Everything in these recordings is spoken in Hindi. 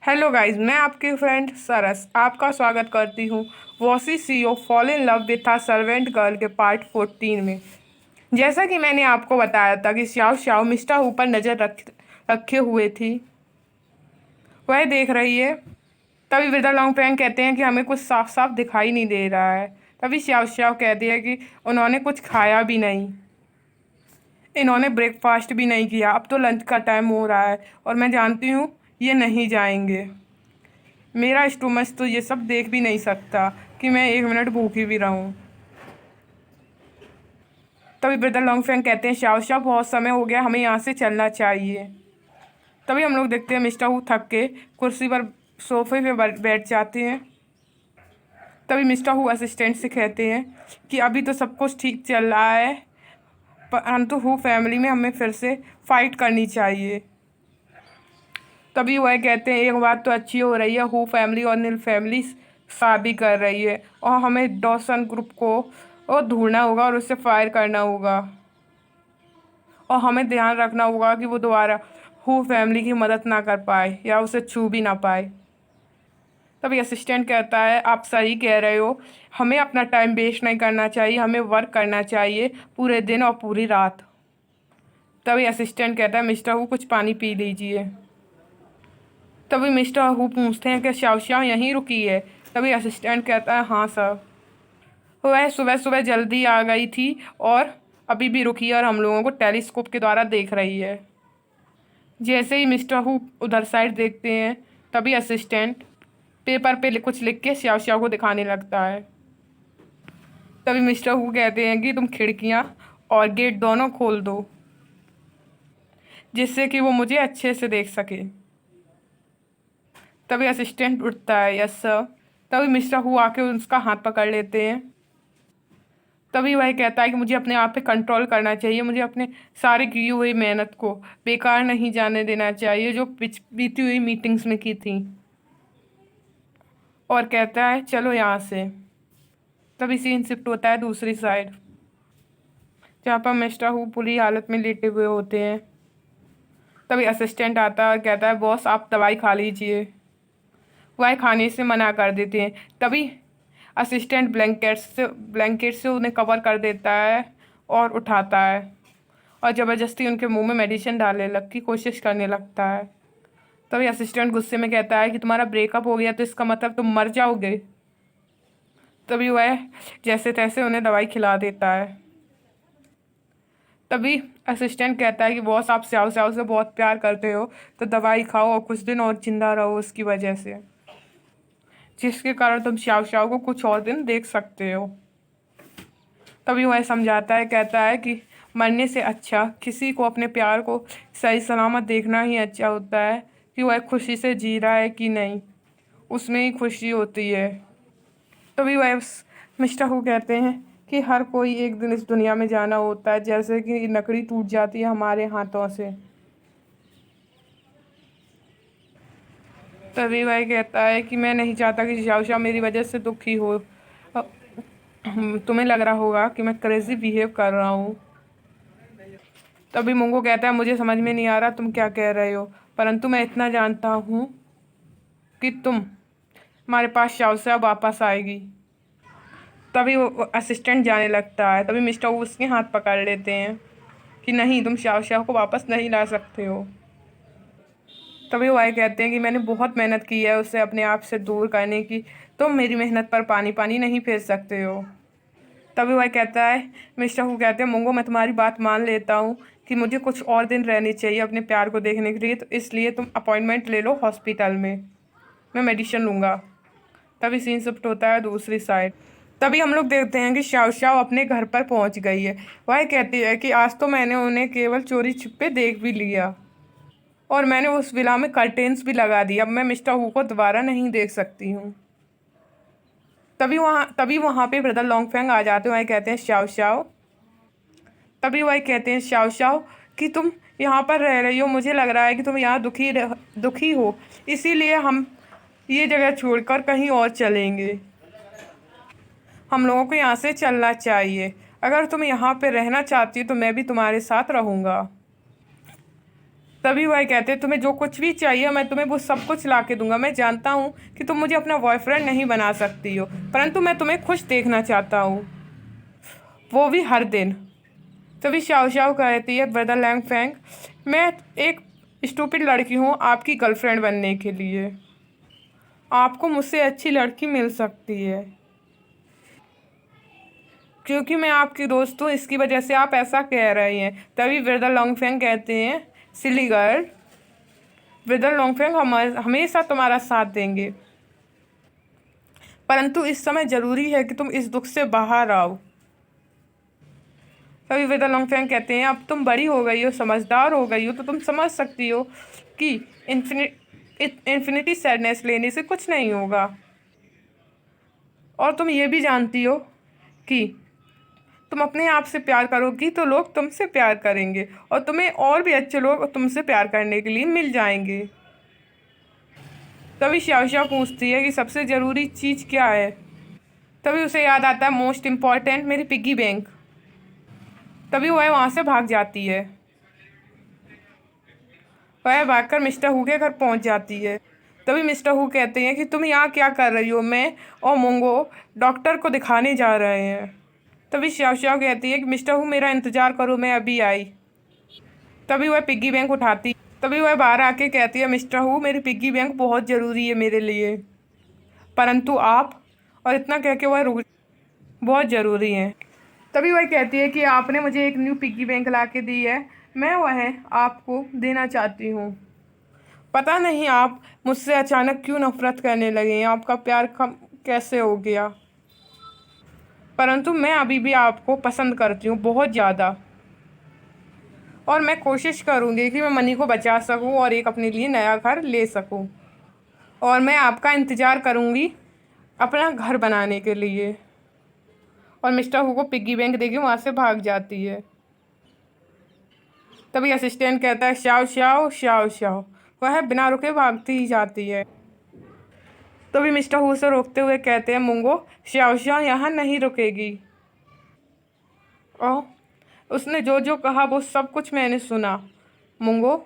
हेलो गाइस, मैं आपकी फ्रेंड सरस आपका स्वागत करती हूँ वॉसी सीओ fall in love with a servant girl के पार्ट 14 में। जैसा कि मैंने आपको बताया था कि श्याओ श्याओ मिस्टर हू पर नज़र रखे हुए थी, वह देख रही है। तभी विदा लॉन्ग फैंग कहते हैं कि हमें कुछ साफ साफ दिखाई नहीं दे रहा है। तभी श्याओ श्याओ कहती है कि उन्होंने कुछ खाया भी नहीं, इन्होंने ब्रेकफास्ट भी नहीं किया। अब तो लंच का टाइम हो रहा है और मैं जानती हूँ ये नहीं जाएंगे। मेरा स्टोमच तो ये सब देख भी नहीं सकता कि मैं 1 मिनट भूखी भी रहूं। तभी ब्रदर लॉन्ग फैंग कहते हैं शाओ शाओ बहुत समय हो गया, हमें यहाँ से चलना चाहिए। तभी हम लोग देखते हैं मिस्टर हु थक के कुर्सी पर सोफे पे बैठ जाते हैं। तभी मिस्टर हु असिस्टेंट से कहते हैं कि अभी तो सब कुछ ठीक चल रहा है, परंतु हु फैमिली में हमें फिर से फाइट करनी चाहिए। तभी वह कहते हैं एक बात तो अच्छी हो रही है, हु फैमिली और नील फैमिली शादी कर रही है और हमें डॉसन ग्रुप को और ढूंढना होगा और उससे फायर करना होगा और हमें ध्यान रखना होगा कि वो दोबारा हु फैमिली की मदद ना कर पाए या उसे छू भी ना पाए। तभी असिस्टेंट कहता है आप सही कह रहे हो, हमें अपना टाइम वेस्ट नहीं करना चाहिए, हमें वर्क करना चाहिए पूरे दिन और पूरी रात। तभी असिस्टेंट कहता है मिस्टर हु कुछ पानी पी लीजिए। तभी मिस्टर हु पूछते हैं कि श्याओ श्याओ यहीं रुकी है। तभी असिस्टेंट कहता है हाँ सर, वह सुबह सुबह जल्दी आ गई थी और अभी भी रुकी है और हम लोगों को टेलीस्कोप के द्वारा देख रही है। जैसे ही मिस्टर हु उधर साइड देखते हैं, तभी असिस्टेंट पेपर पे कुछ लिख के श्याओ श्याओ को दिखाने लगता है। तभी मिस्टर हु कहते हैं कि तुम खिड़कियाँ और गेट दोनों खोल दो जिससे कि वो मुझे अच्छे से देख सके। तभी असिस्टेंट उठता है यस सर। तभी मिस्टर हु आके उसका हाथ पकड़ लेते हैं। तभी वह कहता है कि मुझे अपने आप पे कंट्रोल करना चाहिए, मुझे अपने सारे की हुई मेहनत को बेकार नहीं जाने देना चाहिए जो बीती हुई मीटिंग्स में की थी। और कहता है चलो यहाँ से। तभी सीन शिफ्ट होता है दूसरी साइड, जहाँ पर मिस्टर हु पूरी हालत में लेटे हुए होते हैं। तभी असिस्टेंट आता है और कहता है बॉस आप दवाई खा लीजिए। वह खाने से मना कर देते हैं। तभी असिस्टेंट ब्लैंकेट से उन्हें कवर कर देता है और उठाता है और ज़बरदस्ती उनके मुंह में मेडिसिन डालने की कोशिश करने लगता है। तभी असिस्टेंट गुस्से में कहता है कि तुम्हारा ब्रेकअप हो गया तो इसका मतलब तुम मर जाओगे। तभी वह जैसे तैसे उन्हें दवाई खिला देता है। तभी असिस्टेंट कहता है कि बॉस आप स्याओ स्याओ से बहुत प्यार करते हो तो दवाई खाओ और कुछ दिन और जिंदा रहो उसकी वजह से, जिसके कारण तुम श्याओ श्याओ को कुछ और दिन देख सकते हो। तभी वह समझाता है, कहता है कि मरने से अच्छा किसी को अपने प्यार को सही सलामत देखना ही अच्छा होता है कि वह खुशी से जी रहा है कि नहीं, उसमें ही खुशी होती है। तभी वह मिस्टर हु कहते हैं कि हर कोई एक दिन इस दुनिया में जाना होता है, जैसे कि लकड़ी टूट जाती है हमारे हाथों से। तभी वह कहता है कि मैं नहीं चाहता कि श्याओ श्याओ मेरी वजह से दुखी हो। अ, तुम्हें लग रहा होगा कि मैं क्रेजी बिहेव कर रहा हूँ। तभी मुंगो कहता है मुझे समझ में नहीं आ रहा तुम क्या कह रहे हो, परंतु मैं इतना जानता हूँ कि तुम हमारे पास श्याओ श्याओ वापस आएगी। तभी वो असिस्टेंट जाने लगता है। तभी मिस्टर वू उसके हाथ पकड़ लेते हैं कि नहीं तुम श्याओ श्याओ को वापस नहीं ला सकते हो। तभी वो आए कहते हैं कि मैंने बहुत मेहनत की है उसे अपने आप से दूर करने की, तुम मेरी मेहनत पर पानी पानी नहीं फेर सकते हो। तभी वह कहता है, मिस्टर हु कहते हैं मुंगो मैं तुम्हारी बात मान लेता हूँ कि मुझे कुछ और दिन रहने चाहिए अपने प्यार को देखने के लिए, तो इसलिए तुम अपॉइंटमेंट ले लो हॉस्पिटल में, मैं मेडिसिन लूँगा। तभी सीन शिफ्ट होता है दूसरी साइड। तभी हम लोग देखते हैं कि शाओ शाओ अपने घर पर पहुंच गई है। वह कहती है कि आज तो मैंने उन्हें केवल चोरी छिपे देख भी लिया और मैंने उस विला में कर्टेन्स भी लगा दिए, अब मैं मिस्टर हु को दोबारा नहीं देख सकती हूँ। तभी वहाँ पे ब्रदर लॉन्ग फैंग आ जाते हैं। वह कहते हैं श्याओ श्याओ। तभी वह कहते हैं श्याओ श्याओ कि तुम यहाँ पर रह रही हो, मुझे लग रहा है कि तुम यहाँ दुखी हो, इसीलिए हम ये जगह छोड़कर कहीं और चलेंगे। हम लोगों को यहाँ से चलना चाहिए। अगर तुम यहाँ पे रहना चाहती हो तो मैं भी तुम्हारे साथ रहूँगा। तभी वह कहते तुम्हें जो कुछ भी चाहिए मैं तुम्हें वो सब कुछ ला के दूंगा। मैं जानता हूँ कि तुम मुझे अपना बॉयफ्रेंड नहीं बना सकती हो, परंतु मैं तुम्हें खुश देखना चाहता हूँ, वो भी हर दिन। तभी शाओ शाओ कहती है ब्रदर लैंग फैंग, मैं एक स्टूपिड लड़की हूँ आपकी गर्लफ्रेंड बनने के लिए। आपको मुझसे अच्छी लड़की मिल सकती है क्योंकि मैं आपकी दोस्त हूँ, इसकी वजह से आप ऐसा कह रहे हैं। तभी ब्रदर लॉन्गफेंग कहते हैं सिली गर्ल, ब्रदर लॉन्गफेंग हम हमेशा तुम्हारा साथ देंगे, परंतु इस समय ज़रूरी है कि तुम इस दुख से बाहर आओ। तभी ब्रदर लॉन्गफेंग कहते हैं अब तुम बड़ी हो गई हो, समझदार हो गई हो, तो तुम समझ सकती हो कि इन्फिनिटी सैडनेस लेने से कुछ नहीं होगा। और तुम ये भी जानती हो कि तुम अपने आप से प्यार करोगी तो लोग तुमसे प्यार करेंगे और तुम्हें और भी अच्छे लोग तुमसे प्यार करने के लिए मिल जाएंगे। तभी श्याओ श्याओ पूछती है कि सबसे ज़रूरी चीज़ क्या है। तभी उसे याद आता है मोस्ट इम्पॉर्टेंट मेरी पिग्गी बैंक। तभी वह वहाँ से भाग जाती है। वह भागकर मिस्टर हु के घर पहुँच जाती है। तभी मिस्टर हु कहते हैं कि तुम यहाँ क्या कर रही हो, मैं और मोंगो डॉक्टर को दिखाने जा रहे हैं। तभी श्याओ श्याओ कहती है कि मिस्टर हु मेरा इंतज़ार करो, मैं अभी आई। तभी वह पिग्गी बैंक उठाती। तभी वह बाहर आके कहती है मिस्टर हु मेरी पिग्गी बैंक बहुत ज़रूरी है मेरे लिए, परंतु आप, और इतना कह के वह रुक, बहुत ज़रूरी है। तभी वह कहती है कि आपने मुझे एक न्यू पिग्गी बैंक ला के दी है, मैं वह आपको देना चाहती हूँ। पता नहीं आप मुझसे अचानक क्यों नफरत करने लगे हैं, आपका प्यार कम कैसे हो गया, परंतु मैं अभी भी आपको पसंद करती हूँ बहुत ज़्यादा, और मैं कोशिश करूँगी कि मैं मनी को बचा सकूँ और एक अपने लिए नया घर ले सकूँ, और मैं आपका इंतज़ार करूँगी अपना घर बनाने के लिए। और mister who co piggy bank देके वहाँ से भाग जाती है। तभी असिस्टेंट कहता है श्याओ श्याओ श्याओ श्याओ, वह बिना रुके भागती ही जाती है। तभी मिस्टर हु से रोकते हुए कहते हैं मुंगो श्याओ श्याओ यहाँ नहीं रुकेगी। और उसने जो जो कहा वो सब कुछ मैंने सुना। मुंगो,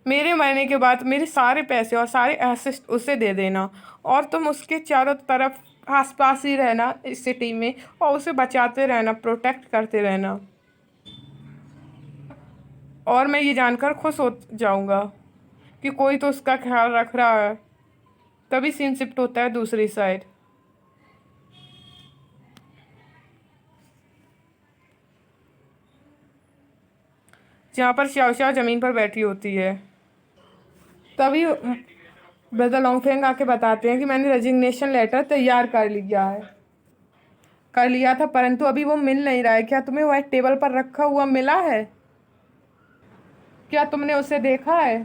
मेरे मरने के बाद मेरे सारे पैसे और सारे एसेट उसे दे देना, और तुम उसके चारों तरफ आसपास ही रहना इस सिटी में, और उसे बचाते रहना, प्रोटेक्ट करते रहना, और मैं ये जानकर खुश हो जाऊंगा कि कोई तो उसका ख्याल रख रहा है। तभी सीन शिफ्ट होता है दूसरी साइड, जहाँ पर श्याओ श्याओ ज़मीन पर बैठी होती है। तभी ब्रदर लॉन्गफेंग आके बताते हैं कि मैंने रेजिग्नेशन लेटर तैयार कर लिया था, परंतु अभी वो मिल नहीं रहा है। क्या तुम्हें वह टेबल पर रखा हुआ मिला है? क्या तुमने उसे देखा है?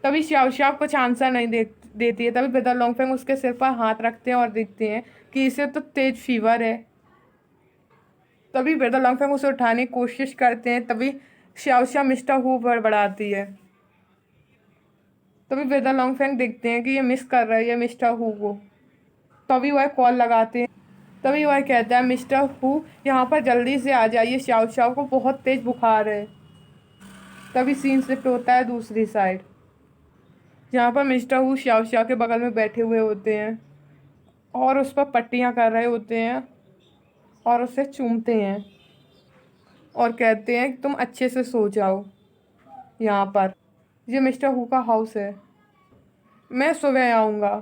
तभी श्याओ श्याओ कुछ आंसर नहीं देती है। तभी ब्रदर लॉन्गफेंग उसके सिर पर हाथ रखते हैं और देखते हैं कि इसे तो तेज फीवर है। तभी ब्रदर लॉन्गफेंग उसे उठाने की कोशिश करते हैं। तभी श्याओ श्याओ मिस्टर हु बड़बड़ाती है। तभी ब्रदर लॉन्गफेंग देखते हैं कि ये मिस कर रही है मिस्टर हु को। तभी वह कॉल लगाते हैं। तभी वह कहता है मिस्टर हु यहाँ पर जल्दी से आ जाइए, श्याओ श्याओ को बहुत तेज बुखार है। तभी सीन शिफ्ट होता है दूसरी साइड, जहाँ पर मिस्टर हु श्याओ श्याओ के बगल में बैठे हुए होते हैं और उस पर पट्टियाँ कर रहे होते हैं और उसे चूमते हैं और कहते हैं कि तुम अच्छे से सो जाओ यहाँ पर, ये मिस्टर हु का हाउस है, मैं सुबह आऊँगा।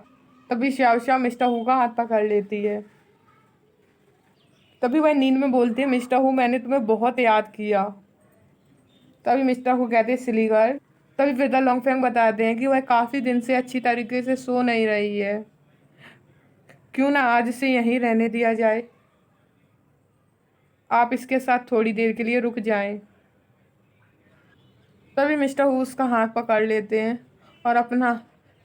तभी श्याओ श्याओ मिस्टर हु का हाथ पकड़ लेती है। तभी वह नींद में बोलती है मिस्टर हु मैंने तुम्हें बहुत याद किया। तभी मिस्टर हु कहते हैं सिली गर्ल। तभी ब्रदर लॉन्गफेंग बताते हैं कि वह काफ़ी दिन से अच्छी तरीके से सो नहीं रही है, क्यों ना आज से यहीं रहने दिया जाए, आप इसके साथ थोड़ी देर के लिए रुक जाएं। तभी मिस्टर हु उसका हाथ पकड़ लेते हैं और अपना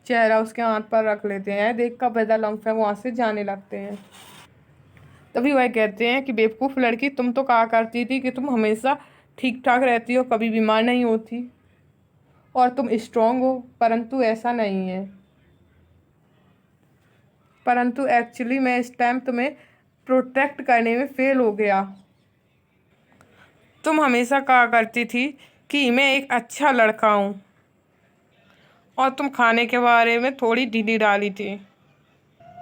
चेहरा उसके हाथ पर रख लेते हैं। देख कर ब्रदर लॉन्गफेंग वहाँ से जाने लगते हैं। तभी वह कहते हैं कि बेवकूफ़ लड़की, तुम तो कहा करती थी कि तुम हमेशा ठीक ठाक रहती हो, कभी बीमार नहीं होती और तुम स्ट्रांग हो, परंतु ऐसा नहीं है। परंतु एक्चुअली मैं इस टाइम तुम्हें प्रोटेक्ट करने में फेल हो गया। तुम हमेशा कहा करती थी कि मैं एक अच्छा लड़का हूँ और तुम खाने के बारे में थोड़ी ढीली डाली थी,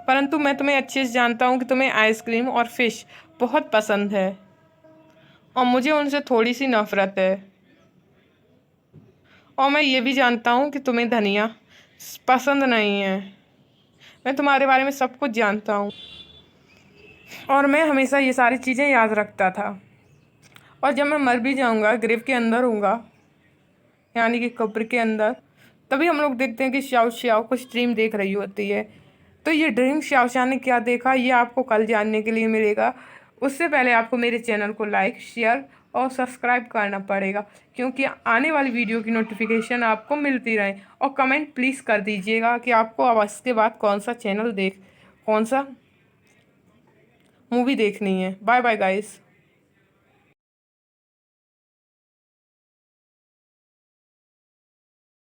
परंतु मैं तुम्हें अच्छे से जानता हूँ कि तुम्हें आइसक्रीम और फिश बहुत पसंद है और मुझे उनसे थोड़ी सी नफरत है। और मैं ये भी जानता हूँ कि तुम्हें धनिया पसंद नहीं है। मैं तुम्हारे बारे में सब कुछ जानता हूँ और मैं हमेशा ये सारी चीज़ें याद रखता था। और जब मैं मर भी जाऊँगा, ग्रेव के अंदर हूँगा, यानी कि कब्र के अंदर, तभी हम लोग देखते हैं कि श्याओ श्याओ कुछ ड्रीम देख रही होती है। तो ये ड्रीम श्याओ श्याओ ने क्या देखा, ये आपको कल जानने के लिए मिलेगा। उससे पहले आपको मेरे चैनल को लाइक, शेयर और सब्सक्राइब करना पड़ेगा, क्योंकि आने वाली वीडियो की नोटिफिकेशन आपको मिलती रहे। और कमेंट प्लीज़ कर दीजिएगा कि आपको अब इसके बाद कौन सा मूवी देखनी है। Bye bye guys.